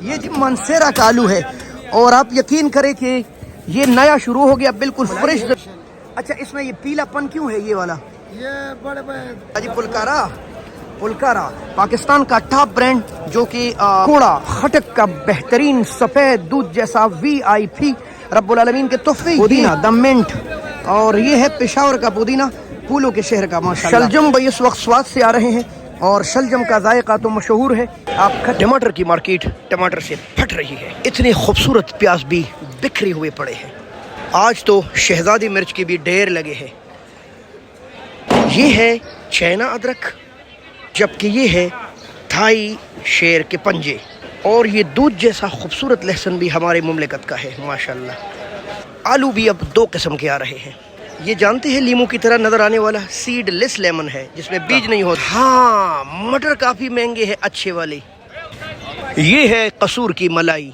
ये जी मनसेरा का आलू है और आप यकीन करें कि ये नया शुरू हो गया, बिल्कुल फ्रेश। अच्छा, इसमें ये पीलापन क्यों है ये वाला? ये बड़े बड़े जी पुलकारा पाकिस्तान का टॉप ब्रांड, जो कि कोड़ा खटक का बेहतरीन सफेद दूध जैसा VIP रब्बुल आलमीन के तोहफे। पुदीना द मिंट, और ये है पेशावर का पुदीना, फूलों के शहर का माशाल्लाह। शलजम भाई इस वक्त स्वाद से आ रहे हैं और शलजम का जायका तो मशहूर है। आपका टमाटर की मार्केट टमाटर से फट रही है, इतने खूबसूरत प्याज भी बिखरे हुए पड़े हैं। आज तो शहजादी मिर्च की भी ढेर लगे हैं। ये है चाइना अदरक, जबकि ये है थाई शेर के पंजे, और ये दूध जैसा खूबसूरत लहसुन भी हमारे मुमलिकत का है माशाल्लाह। आलू भी अब 2 किस्म के आ रहे हैं। ये जानते हैं लीमू की तरह नजर आने वाला सीडलेस लेमन है, जिसमें बीज नहीं होता। हाँ, मटर काफी महंगे हैं अच्छे वाले। ये है कसूर की मलाई,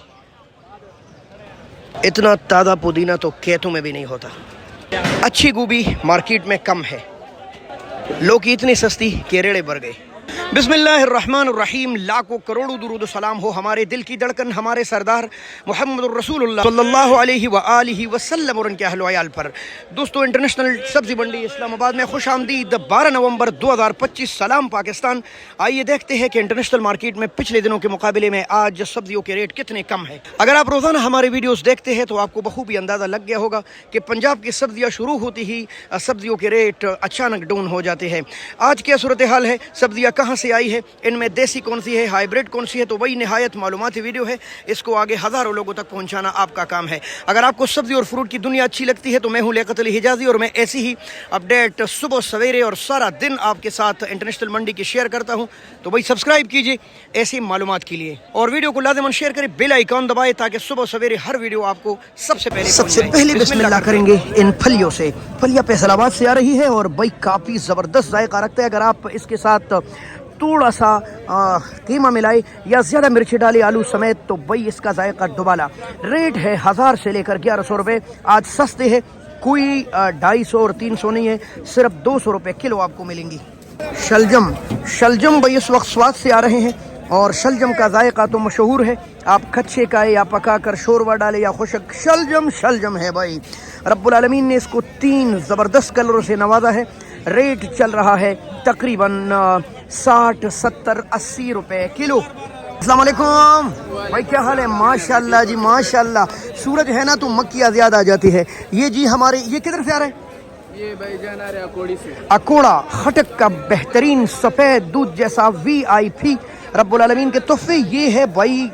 इतना ताज़ा पुदीना तो खेतों में भी नहीं होता। अच्छी गोभी मार्केट में कम है, लोग इतनी सस्ती के रेड़े भर गए। बिस्मिल्लाहिर्रहमानिर्रहीम, लाखों करोड़ों दुरूद सलाम हो हमारे दिल की धड़कन, हमारे सरदार मोहम्मद रसूलुल्लाह सल्लल्लाहु अलैहि व आलिहि वसल्लम और उनके अहल व अयाल पर। दोस्तों, इंटरनेशनल सब्जी मंडी इस्लामाबाद में खुश आमदीद। 12 नवंबर 2025, सलाम पाकिस्तान। आइए देखते हैं कि इंटरनेशनल मार्केट में पिछले दिनों के मुकाबले में आज सब्जियों के रेट कितने कम है। अगर आप रोजाना हमारे वीडियोस देखते हैं तो आपको बखूबी अंदाजा लग गया होगा कि पंजाब की सब्जियां शुरू होती ही सब्जियों के रेट अचानक डाउन हो जाते हैं। आज क्या सूरत हाल है, सब्जियां कहाँ से आई है, इनमें देसी कौन सी है, हाइब्रिड कौन सी है, तो वही निहायत मालूमाती वीडियो है। इसको आगे हज़ारों लोगों तक पहुंचाना आपका काम है। अगर आपको सब्जी और फ्रूट की दुनिया अच्छी लगती है तो मैं हूं लियाकत अली हिजाजी, और मैं ऐसी ही अपडेट सुबह सवेरे और सारा दिन आपके साथ इंटरनेशनल मंडी की शेयर करता हूं। तो भाई सब्सक्राइब कीजिए ऐसी मालूमात के लिए, और वीडियो को लाज़िमन शेयर करें, बेल आइकॉन दबाएं ताकि सुबह सवेरे हर वीडियो आपको सबसे पहले बिस्मिल्लाह करेंगे इन फलियों से। फलिया फैसलाबाद से आ रही है और भाई काफ़ी ज़बरदस्त जायका रखता है। अगर आप इसके साथ थोड़ा सा कीमा मिलाए या ज़्यादा मिर्ची डाले आलू समेत तो भाई इसका जायका दुबाला। रेट है 1000 से लेकर 1100 रुपये। आज सस्ते है, कोई 250 और 300 नहीं है, सिर्फ 200 रुपये किलो आपको मिलेंगी। शलजम भाई इस वक्त स्वाद से आ रहे हैं और शलजम का जायका तो मशहूर है। आप कच्चे का या पका कर शोरबा डाले या खुशक, शलजम है भाई। रब्बुल आलमीन ने इसको 3 ज़बरदस्त कलरों से नवाजा है। रेट चल रहा है तकरीबन 60, 70, 80 रुपए किलो। अस्सलाम वालेकुम भाई, क्या हाल है? माशाल्लाह जी माशाल्लाह। सूरज है ना तो मक्खियाँ ज़्यादा आ जाती है। ये जी हमारे, ये किधर से आ रहा है? ये भाई जान आ रहे अकोड़ी से। अकोड़ा खटक का बेहतरीन सफेद दूध जैसा VIP रब्बुल आलमीन के तोहफे। ये है भाई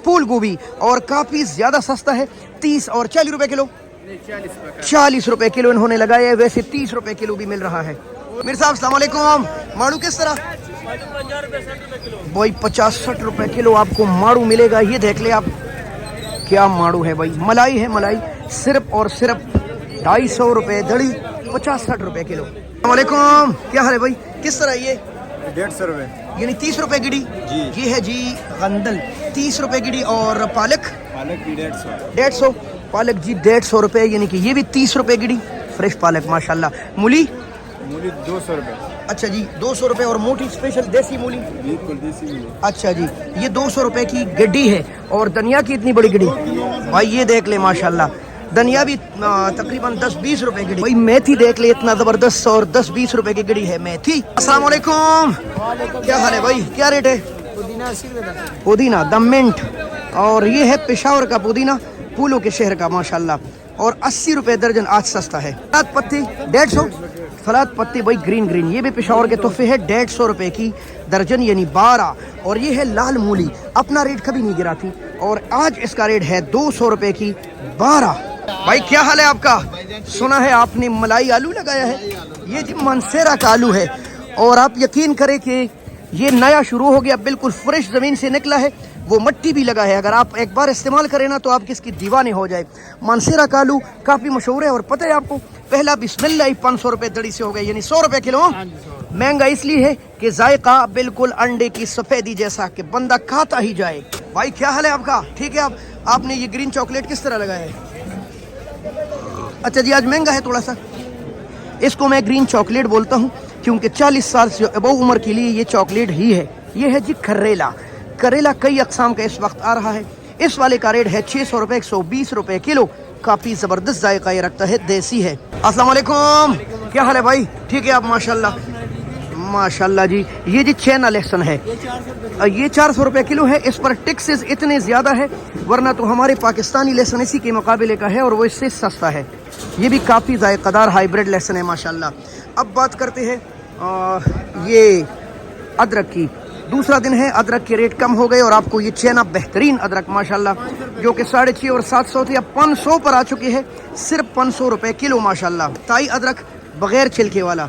फूल गोभी, और काफ़ी ज़्यादा सस्ता है, 30 और 40 रुपए किलो। 40 रुपए किलो इन्होंने लगाए है, वैसे 30 रुपए किलो भी मिल रहा है। मीर साहब अस्सलाम वालेकुम। माड़ू किस तरह? भाई 50-60 रुपए किलो आपको माड़ू मिलेगा। ये देख ले आप, क्या माड़ू है भाई। मलाई है, मलाई सिर्फ और सिर्फ 250 रुपए दड़ी, 50-60 रुपए किलो। अस्सलाम वालेकुम, क्या हाल है भाई? किस तरह ये? 150 रुपए, यानी 30 रुपए गिड़ी जी। ये है जी गंदल, 30 रुपए गिड़ी। और पालक भी 150। 150 पालक जी, 150 रुपए, यानी कि ये भी 30 रुपए गिड़ी, फ्रेश पालक माशाल्लाह। मूली 200 रुपए। अच्छा जी, 200 रुपए। और मोटी स्पेशल देसी मूली? बिल्कुल देसी मूली। अच्छा जी, ये 200 रुपए की गड्डी है। और धनिया की इतनी बड़ी गड्डी भाई, ये देख ले माशाल्लाह। धनिया भी तकरीबन 10-20 रुपए की। भाई मेथी देख ले, इतना जबरदस्त, और 10-20 रुपए की गड़ी है मेथी। अस्सलाम वालेकुम, क्या हाल है भाई? क्या रेट है? पुदीना द मिंट, और ये है पेशावर का पुदीना, फूलों के शहर का माशाल्लाह, और 80 रुपए दर्जन आज सस्ता है। सलाद पत्ती 150, सलाद पत्ती भाई ग्रीन, ये भी पेशावर के तोहफे है, 150 रुपए की दर्जन, यानी 12। और ये है लाल मूली, अपना रेट कभी नहीं गिरा थी, और आज इसका रेट है 200 रुपए की 12। भाई क्या हाल है आपका? सुना है आपने मलाई आलू लगाया है। ये जी मनसेरा का आलू है, और आप यकीन करें कि ये नया शुरू हो गया, बिल्कुल फ्रेश ज़मीन से निकला है। वो मट्टी भी लगा है, अगर आप एक बार इस्तेमाल करें ना तो आप किसकी दीवाने हो जाए। मनसेरा का आलू काफ़ी मशहूर है, और पता है आपको, पहला बिस्मिल्लाह ही 500 रुपये दड़ी से हो गए, यानी 100 रुपये किलो। महंगा इसलिए है कि जायका बिल्कुल अंडे की सफ़ेदी जैसा कि बंदा खाता ही जाए। भाई क्या हाल है आपका? ठीक है। आपने ये ग्रीन चॉकलेट किस तरह लगाया है? अच्छा जी, आज महंगा है थोड़ा सा। इसको मैं ग्रीन चॉकलेट बोलता हूँ क्योंकि 40 साल से अबव उम्र के लिए ये चॉकलेट ही है। ये है जी खर्रेला, करेला कई अकसाम का इस वक्त आ रहा है। इस वाले का रेट है 600 रुपये, 120 रुपये किलो। काफ़ी ज़बरदस्त जायका ये रखता है, देसी है। अस्सलाम वालेकुम, क्या हाल है भाई? ठीक है आप? माशाल्लाह माशाल्लाह जी। ये जी चैना लहसुन है, ये 400 रुपये किलो है। इस पर टैक्सेस इतने ज़्यादा है, वरना तो हमारे पाकिस्तानी लहसुन इसी के मुकाबले का है और वो इससे सस्ता है। ये भी काफ़ी जायकादार हाइब्रिड लहसुन है माशाल्लाह। अब बात करते हैं ये अदरक की। दूसरा दिन है, अदरक के रेट कम हो गए और आपको ये चैना बेहतरीन अदरक माशाल्लाह जो कि 650 और 700 थी, अब 500 पर आ चुकी है, सिर्फ 500 रुपये किलो माशाल्लाह। ताई अदरक बगैर छिलके वाला,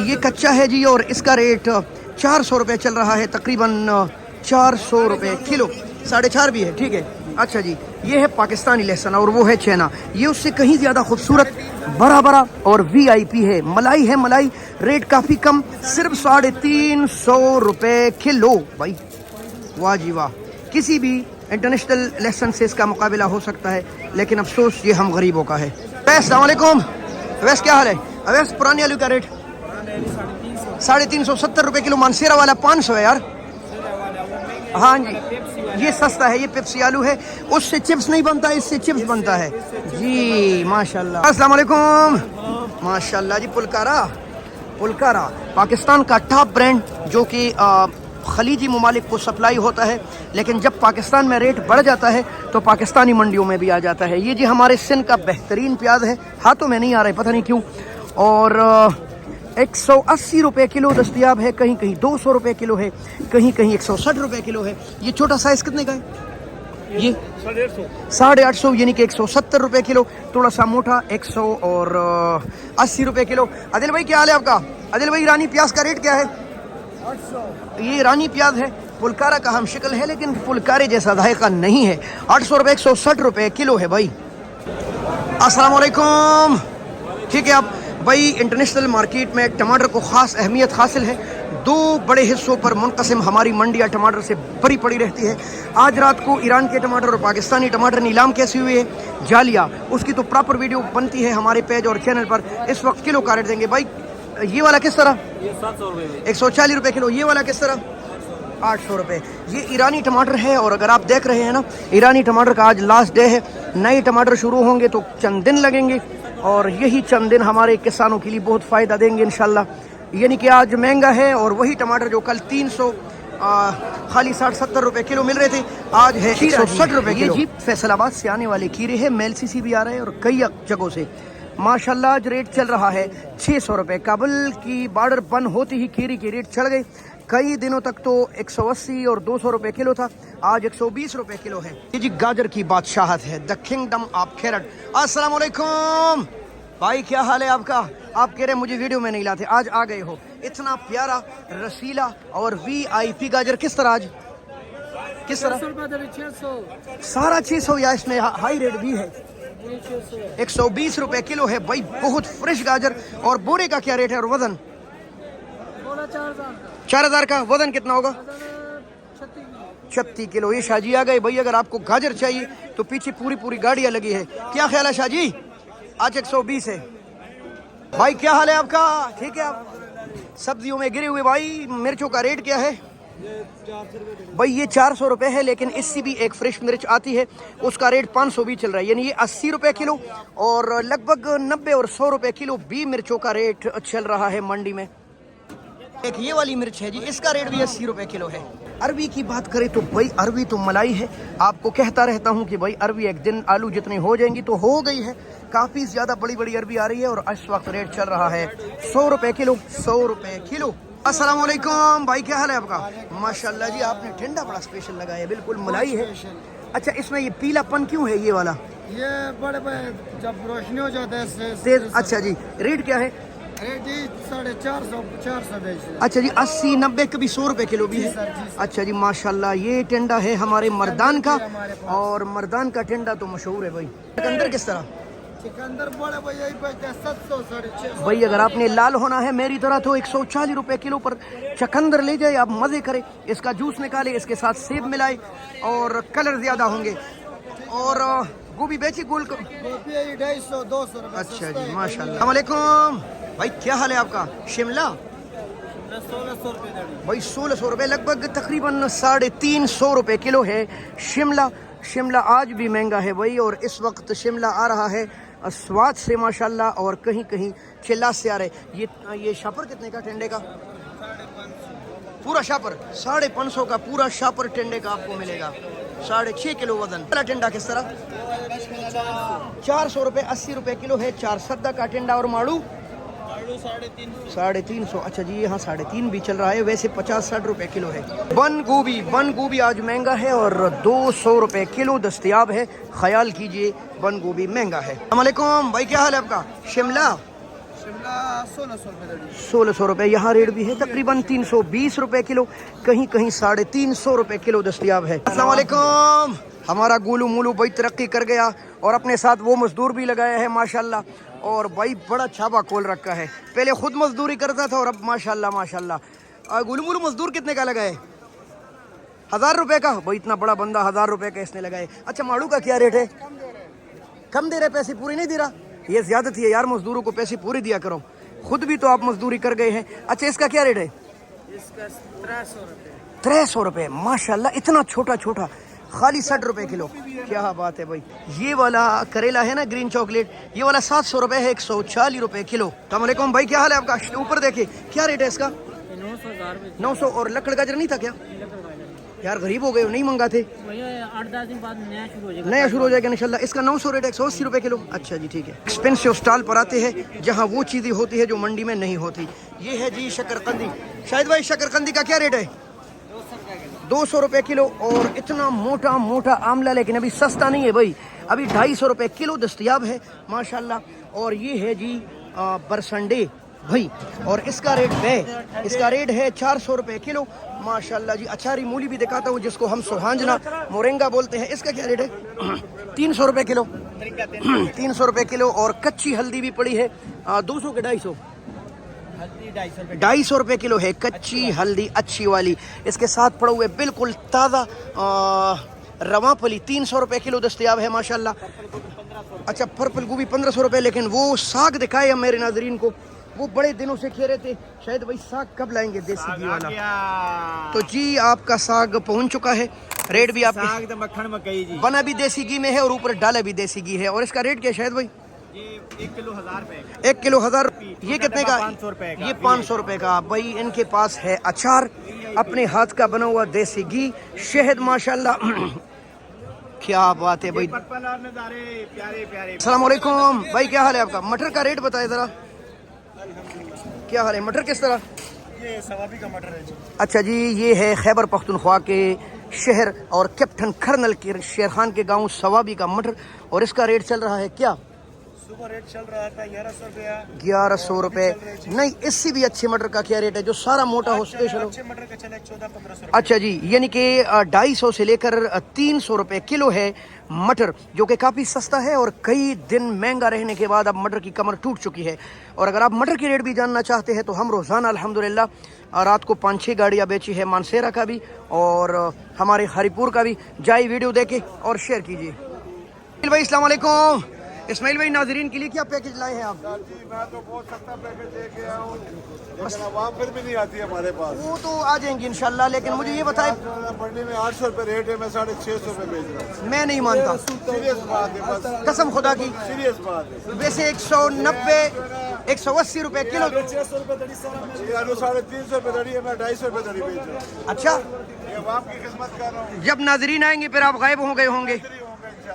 ये कच्चा है जी और इसका रेट 400 रुपये चल रहा है, तकरीबन 400 रुपये किलो। 4.5 भी है, ठीक है। अच्छा जी, ये है पाकिस्तानी लहसुन और वो है चैना। ये उससे कहीं ज़्यादा खूबसूरत, बड़ा बड़ा और VIP है। मलाई है, मलाई रेट काफ़ी कम, सिर्फ 350 रुपये किलो। भाई वाह जी वाह, किसी भी इंटरनेशनल लहसुन से इसका मुकाबला हो सकता है, लेकिन अफसोस ये हम गरीबों का है। अस्सलाम वालेकुम, वैस क्या हाल है? वैस पुरानी आलू का रेट 350 रुपये किलो। मानसेरा वाला 500 है यार। हाँ जी, ये सस्ता है, ये पेप्सी आलू है, उससे चिप्स नहीं बनता, इससे चिप्स बनता है जी माशाल्लाह। अस्सलाम वालेकुम, माशाल्लाह जी। पुलकारा, पुलकारा पाकिस्तान का टॉप ब्रांड जो कि खलीजी ममालिक को सप्लाई होता है, लेकिन जब पाकिस्तान में रेट बढ़ जाता है तो पाकिस्तानी मंडियों में भी आ जाता है। ये जी हमारे सिंध का बेहतरीन प्याज है, हाथों में नहीं आ रहा है पता नहीं क्यों, और 180 रुपये किलो दस्तयाब है, कहीं कहीं 200 रुपये किलो है, कहीं कहीं 160 रुपये किलो है। ये छोटा साइज़ कितने का है? ये 850 यानी कि 170 रुपये किलो। थोड़ा सा मोटा 180 रुपये किलो। आदिल भाई क्या हाल है आपका? आदिल भाई, ईरानी प्याज का रेट क्या है? 800। ये ईरानी प्याज है, पुलकारा का हम शिकल है, लेकिन पुलकारे जैसा जायका नहीं है। 800 रुपये, 160 रुपये किलो है भाई। अस्सलाम वालेकुम, ठीक है आप भाई। इंटरनेशनल मार्केट में टमाटर को ख़ास अहमियत हासिल है। 2 बड़े हिस्सों पर मुनक़सिम हमारी मंडियाँ टमाटर से भरी पड़ी रहती है। आज रात को ईरान के टमाटर और पाकिस्तानी टमाटर नीलाम कैसी हुई है, जालिया, उसकी तो प्रॉपर वीडियो बनती है हमारे पेज और चैनल पर। इस वक्त किलो का रेट देंगे भाई। ये वाला किस तरह? 140 रुपये किलो। ये वाला किस तरह? 800 रुपये। ये ईरानी टमाटर है, और अगर आप देख रहे हैं ना, ईरानी टमाटर का आज लास्ट डे है। नए टमाटर शुरू होंगे तो चंद दिन लगेंगे, और यही चंद दिन हमारे किसानों के लिए बहुत फ़ायदा देंगे इंशाल्लाह। यानी कि आज महंगा है, और वही टमाटर जो कल 300 खाली 60-70 रुपये किलो मिल रहे थे, आज है 160 रुपये किलो। जी फैसलाबाद से आने वाले खीरे हैं, मेलसी से भी आ रहे हैं और कई जगहों से माशाल्लाह। आज रेट चल रहा है 600 रुपये। काबुल की बॉर्डर बंद होती ही खीरे के रेट चढ़ गए। कई दिनों तक तो 180 और 200 रुपये किलो था, आज 120 रुपये किलो है। ये जी गाजर की बादशाहत है, द किंगडम ऑफ कैरेट। अस्सलाम वालेकुम भाई, क्या हाल है आपका? आप कह रहे मुझे वीडियो में नहीं लाते, आज आ गए हो। इतना प्यारा, रसीला और VIP गाजर किस तरह आज? किस तरह? 600 600 या इसमें हाई रेट भी है? 120 रुपये किलो है भाई, बहुत फ्रेश गाजर। और बोरे का क्या रेट है और वजन? 4000 का। वजन कितना होगा? 36 किलो। ये शाहजी आ गए भाई, अगर आपको गाजर चाहिए तो पीछे पूरी गाड़ियाँ लगी है। क्या ख्याल है शाहजी? आज 120 है भाई। क्या हाल है आपका? ठीक है आप? सब्जियों में गिरे हुए भाई, मिर्चों का रेट क्या है भाई? ये 400 रुपये है, लेकिन इससे भी एक फ्रेश मिर्च आती है, उसका रेट 500 भी चल रहा है, यानी ये 80 रुपये किलो। और लगभग 90 और 100 रुपये किलो भी मिर्चों का रेट चल रहा है मंडी में। एक ये वाली मिर्च है जी, इसका रेट भी 80 रुपये किलो है। अरबी की बात करें तो भाई अरबी तो मलाई है। आपको कहता रहता हूँ कि भाई अरबी एक दिन आलू जितनी हो जाएंगी, तो हो गई है। काफ़ी ज़्यादा बड़ी अरबी आ रही है, और इस वक्त रेट चल रहा है 100 रुपये किलो। 100 रुपये किलो। अस्सलाम वालेकुम भाई, क्या हाल है आपका? माशाल्लाह जी, आपने ठंडा बड़ा स्पेशल लगाया है, बिल्कुल मलाई है। अच्छा, इसमें ये पीलापन क्यों है ये वाला? ये बड़े जब रोशनी हो जाता है तेज। अच्छा जी, रेट क्या है? जी 450 अच्छा जी, 80-90 कभी 100 रुपये किलो भी है। अच्छा जी माशाल्लाह। ये टेंडा है हमारे मर्दान का, और मर्दान का टेंडा तो मशहूर है भाई। चकंदर किस तरह? चकंदर बड़े भैया 700 650। भाई अगर आपने लाल होना है मेरी तरह तो 140 रुपये किलो पर चकंदर ले जाए, आप मज़े करें। इसका जूस निकाले, इसके साथ सेब मिलाए, और कलर ज़्यादा होंगे। और गोभी बेची गोल को 250-200 रुपये। अच्छा जी माशाल्लाह। अस्सलाम वालेकुम भाई, क्या हाल है आपका? शिमला भाई 1600 रुपये, लगभग तकरीबन 350 रुपये किलो है। शिमला, शिमला आज भी महंगा है भाई, और इस वक्त शिमला आ रहा है स्वाद से माशाल्लाह, और कहीं कहीं चिल्ला से आ रहे। ये शापर कितने का टेंडे का? पूरा शापर 550 का, पूरा शापर टेंडे का आपको मिलेगा। 6.5 किलो वजन। पहला टेंडा किस तरह? 400 रुपये, 80 रुपये किलो है 4 सद्दा का टेंडा। और माड़ू 350। अच्छा जी, यहाँ 350 भी चल रहा है, वैसे 50-60 रुपये किलो है। बंद गोभी आज महंगा है और 200 रुपये किलो दस्तयाब है। ख्याल कीजिए, बंद गोभी महंगा है। अस्सलाम वालेकुम भाई, क्या हाल है आपका? शिमला 1600 रुपये, यहाँ रेट भी है तकरीबन 320 रुपये किलो, कहीं कहीं 350 रुपये किलो दस्तयाब है। अस्सलाम वालेकुम। हमारा गोलू मोलू भाई तरक्की कर गया, और अपने साथ वो मजदूर भी लगाया है माशाल्लाह, और भाई बड़ा छापा खोल रखा है। पहले खुद मजदूरी करता था और अब माशाल्लाह माशाल्लाह। गोलू मोलू मजदूर कितने का लगाए? 1000 रुपये का। भाई इतना बड़ा बंदा 1000 रुपये का इसने लगाए। अच्छा, माड़ू का क्या रेट है? कम दे रहे, पैसे पूरे नहीं दे रहा। ये ज्यादती है यार, मजदूरों को पैसे पूरे दिया करो, खुद भी तो आप मजदूरी कर गए हैं। अच्छा, इसका क्या रेट है? इसका 300 रुपये। 300 रुपये, माशाल्लाह, इतना छोटा छोटा, खाली 60 रुपये किलो। क्या बात है भाई। ये वाला करेला है ना, ग्रीन चॉकलेट, ये वाला 700 रुपये है, 140 रुपये किलो। अस्सलाम वालेकुम भाई, क्या हाल है आपका? ऊपर देखे, क्या रेट है इसका? 900। और लकड़ गाजर नहीं था क्या? यार गरीब हो गए, नहीं मंगाते। 8-10 दिन बाद नया शुरू हो जाएगा इंशाल्लाह। इसका 900 रेट है, 180 रुपये किलो। अच्छा जी, ठीक है। एक्सपेंसिव स्टॉल पर आते हैं जहाँ वो चीज़ें होती है जो मंडी में नहीं होती। ये है जी शकरकंदी। शायद भाई, शकरकंदी का क्या रेट है? 200 रुपये किलो। और इतना मोटा मोटा आमला, लेकिन अभी सस्ता नहीं है भाई, अभी 250 रुपये किलो दस्तयाब है माशाल्लाह। और ये है जी बरसंडे भाई, और इसका रेट है 400 रुपये किलो माशाल्लाह जी। अचारी मूली भी दिखाता हूँ, जिसको हम सुहांजना मोरिंगा बोलते हैं। इसका क्या रेट है? 300 रुपये किलो। 300 रुपये किलो। और कच्ची हल्दी भी पड़ी है 200 के 250? 250 रुपये किलो है कच्ची हल्दी, अच्छी वाली। इसके साथ पड़ा हुए बिल्कुल ताज़ा रवापली 300 रुपये किलो दस्तयाब है माशाल्लाह। अच्छा, पर्पल गोभी 1500 रुपये। लेकिन वो साग दिखाए हम मेरे नाजरीन को, वो बड़े दिनों से कह रहे थे शायद भाई साग कब लाएंगे देसी घी वाला। तो जी आपका साग पहुंच चुका है। रेट भी आप मक्खन मकई जी, बना भी देसी घी में है और ऊपर डाला भी देसी घी है। और इसका रेट क्या है शायद भाई? ये 1 किलो 1000 रुपये। 1 किलो 1000। ये कितने का? 500 रुपये का। ये 500 रुपये का। भाई इनके पास है अचार, अपने हाथ का बना हुआ देसी घी, शहद माशाल्लाह। क्या बात है भाई। अस्सलाम वालेकुम भाई, क्या हाल है आपका? मटर का रेट बताए जरा, क्या हाल है? मटर किस तरह? ये सवाबी का मटर है जी। अच्छा जी, ये है खैबर पख्तूनख्वा के शहर और कैप्टन कर्नल के शेर खान के गांव सवाबी का मटर, और इसका रेट चल रहा है क्या? सुबह रेट चल रहा था 1100 रुपया। 1100 रुपये। नहीं, इससे भी अच्छे मटर का क्या रेट है जो सारा मोटा हो? स्पेशल हो? अच्छे मटर का चले 14-1500। अच्छा जी, यानी कि 250 से लेकर 300 रुपये किलो है मटर, जो कि काफ़ी सस्ता है। और कई दिन महंगा रहने के बाद अब मटर की कमर टूट चुकी है। और अगर आप मटर की रेट भी जानना चाहते हैं तो हम रोज़ाना अल्हम्दुलिल्लाह रात को 5-6 गाड़ियाँ बेची है, मानसेरा का भी और हमारे हरिपुर का भी। जाइए वीडियो देखे और शेयर कीजिए। भाई अस्सलाम वालेकुम। इस्माइल भाई, नाजरीन के लिए क्या पैकेज लाए हैं आप? जी, मैं तो बहुत सस्ता पैकेज लेके आया हूँ, लेकिन वहाँ फिर भी नहीं आती हमारे पास। वो तो आ जाएंगी इंशाल्लाह, लेकिन मुझे ये बताए, मंडी में 800 रुपये रेट है, मैं 650 रुपये बेच रहा हूँ। मैं नहीं मानता, सीरियस बात है, बस कसम खुदा की। सीरियस बात है। वैसे 190 180 रुपये किलो। ये आलू 350 रुपये दड़ी है, मैं 250 रुपये दड़ी बेच रहा हूँ। अच्छा, ये आपकी किस्मत कर रहा हूँ। जब नाजरीन आएंगे फिर आप गायब हो गए होंगे,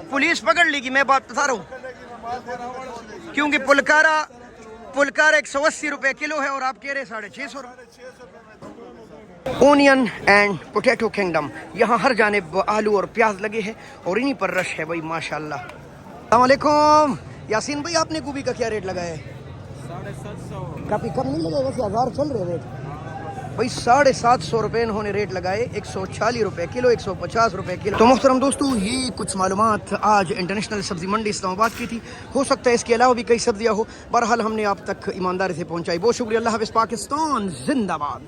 पुलिस पकड़ लेगी। मैं बात बता रहा हूँ, क्योंकि पुलकारा 180 रुपये किलो है और आप कह रहे 650 रुपये। ओनियन एंड पोटैटो किंगडम, यहाँ हर जानिब आलू और प्याज लगे हैं और इन्हीं पर रश है भाई माशाल्लाह। अस्सलाम वालेकुम यासीन भाई, आपने गोभी का क्या रेट लगाया है? 750। काफ़ी कम नहीं लगा वैसे, 1000 चल रहे रेट भाई। 750 रुपये इन्होंने रेट लगाए, 140 रुपये किलो, 150 रुपये किलो। तो मुहतरम दोस्तों, ये कुछ मालूमात आज इंटरनेशनल सब्जी मंडी इस्लामाबाद की थी। हो सकता है इसके अलावा भी कई सब्जियाँ हो, बहरहाल हमने आप तक ईमानदारी से पहुँचाई। बहुत शुक्रिया। अल्लाह हाफ़िज़। पाकिस्तान जिंदाबाद।